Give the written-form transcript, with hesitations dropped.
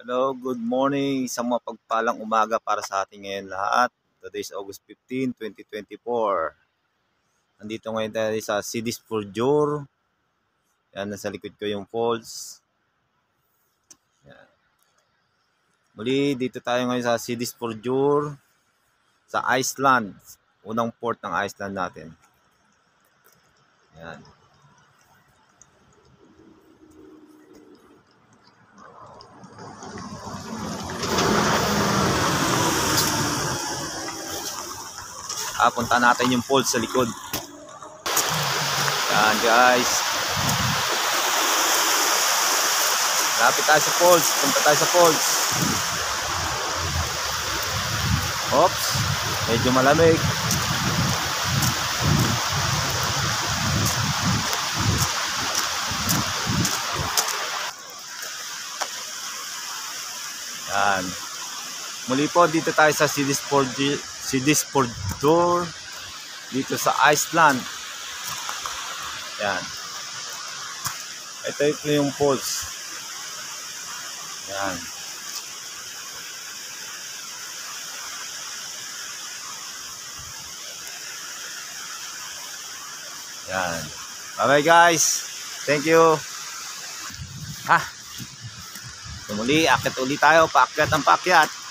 Hello, good morning. Isang mapagpalang umaga para sa ating ngayon lahat. Today is August 15, 2024. Nandito ngayon tayo sa Sidis Forjur. Yan, nasa likod ko yung falls. Yan. Muli, dito tayo ngayon sa Sidis Forjur, sa Iceland. Unang port ng Iceland natin. Yan. Punta natin yung falls sa likod. Yan guys. Lapit tayo sa falls. Punta tayo sa falls. Oops. Medyo malamig. Yan. Muli po dito tayo sa Sidis Forjur dito sa Iceland. Yan. Ito yung falls. Yan. Yan. Bye bye guys. Thank you. Muli, akit ulit tayo. Paakyat ang paakyat.